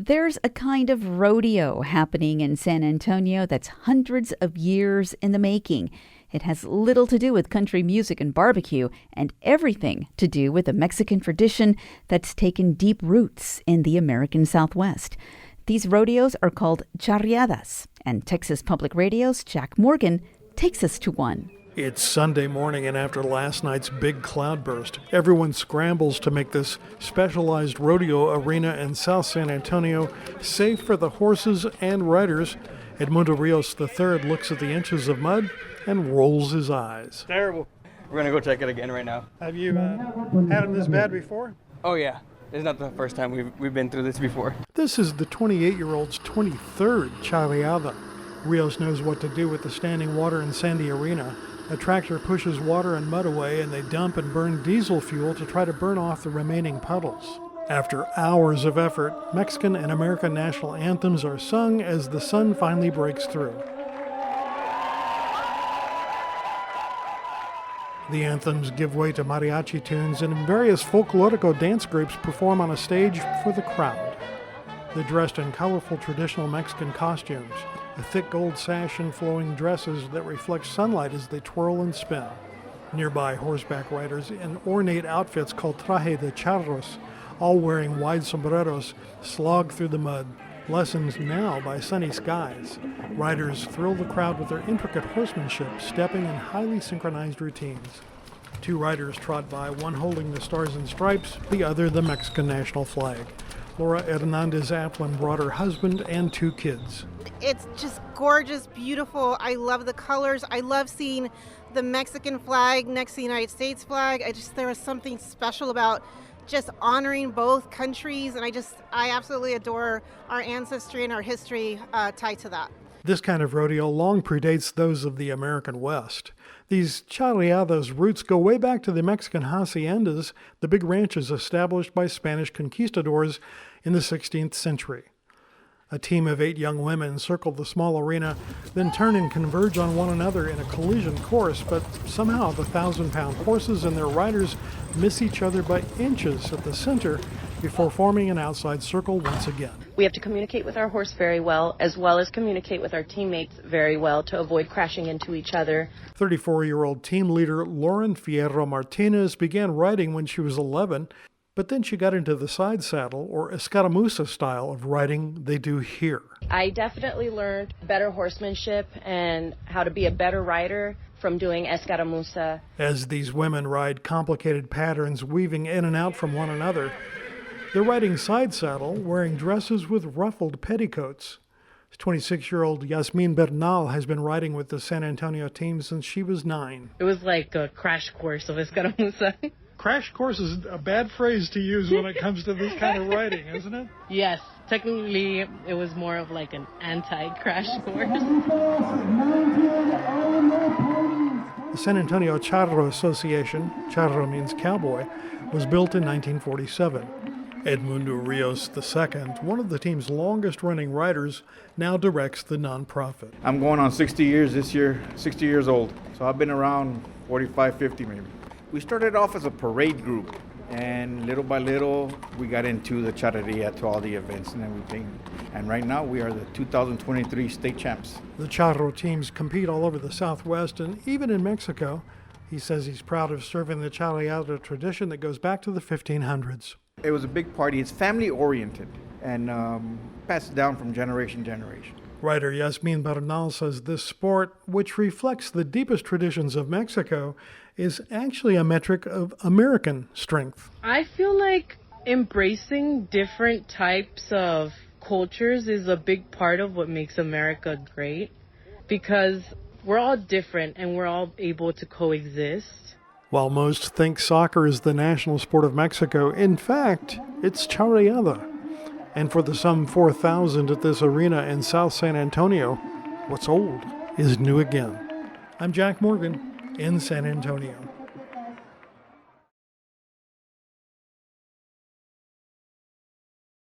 There's a kind of rodeo happening in San Antonio that's hundreds of years in the making. It has little to do with country music and barbecue and everything to do with a Mexican tradition that's taken deep roots in the American Southwest. These rodeos are called charreadas, and Texas Public Radio's Jack Morgan takes us to one. It's Sunday morning, and after last night's big cloudburst, everyone scrambles to make this specialized rodeo arena in South San Antonio safe for the horses and riders. Edmundo Rios III looks at the inches of mud and rolls his eyes. Terrible. We're going to go check it again right now. Have you had it this bad before? Oh, yeah. It's not the first time we've been through this before. This is the 28-year-old's 23rd Charreada. Rios knows what to do with the standing water and sandy arena. A tractor pushes water and mud away, and they dump and burn diesel fuel to try to burn off the remaining puddles. After hours of effort, Mexican and American national anthems are sung as the sun finally breaks through. The anthems give way to mariachi tunes, and various folklorico dance groups perform on a stage for the crowd. They're dressed in colorful traditional Mexican costumes, a thick gold sash and flowing dresses that reflect sunlight as they twirl and spin. Nearby, horseback riders in ornate outfits called traje de charros, all wearing wide sombreros, slog through the mud, lessons now by sunny skies. Riders thrill the crowd with their intricate horsemanship, stepping in highly synchronized routines. Two riders trot by, one holding the Stars and Stripes, the other the Mexican national flag. Laura Hernandez-Applin brought her husband and two kids. It's just gorgeous, beautiful. I love the colors. I love seeing the Mexican flag next to the United States flag. There was something special about just honoring both countries, and I absolutely adore our ancestry and our history tied to that. This kind of rodeo long predates those of the American West. These charreadas' roots go way back to the Mexican haciendas, the big ranches established by Spanish conquistadors in the 16th century. A team of 8 young women circle the small arena, then turn and converge on one another in a collision course, but somehow the 1,000-pound horses and their riders miss each other by inches at the center before forming an outside circle once again. We have to communicate with our horse very well as communicate with our teammates very well to avoid crashing into each other. 34-year-old team leader Lauren Fierro Martinez began riding when she was 11, but then she got into the side saddle, or escaramuza style of riding they do here. I definitely learned better horsemanship and how to be a better rider from doing escaramuza. As these women ride complicated patterns weaving in and out from one another, they're riding side saddle, wearing dresses with ruffled petticoats. 26-year-old Yasmin Bernal has been riding with the San Antonio team since she was 9. It was like a crash course of escaramuza. Crash course is a bad phrase to use when it comes to this kind of riding, isn't it? Yes. Technically, it was more of like an anti-crash course. The San Antonio Charro Association, charro means cowboy, was built in 1947. Edmundo Rios II, one of the team's longest-running riders, now directs the nonprofit. I'm going on 60 years this year, 60 years old. So I've been around 45, 50 maybe. We started off as a parade group, and little by little, we got into the charreria, to all the events and everything. And right now, we are the 2023 state champs. The Charro teams compete all over the Southwest and even in Mexico. He says he's proud of serving the charreada tradition that goes back to the 1500s. It was a big party. It's family-oriented and passed down from generation to generation. Writer Yasmin Bernal says this sport, which reflects the deepest traditions of Mexico, is actually a metric of American strength. I feel like embracing different types of cultures is a big part of what makes America great, because we're all different and we're all able to coexist. While most think soccer is the national sport of Mexico, in fact, it's charreada. And for the some 4,000 at this arena in South San Antonio, what's old is new again. I'm Jack Morgan in San Antonio.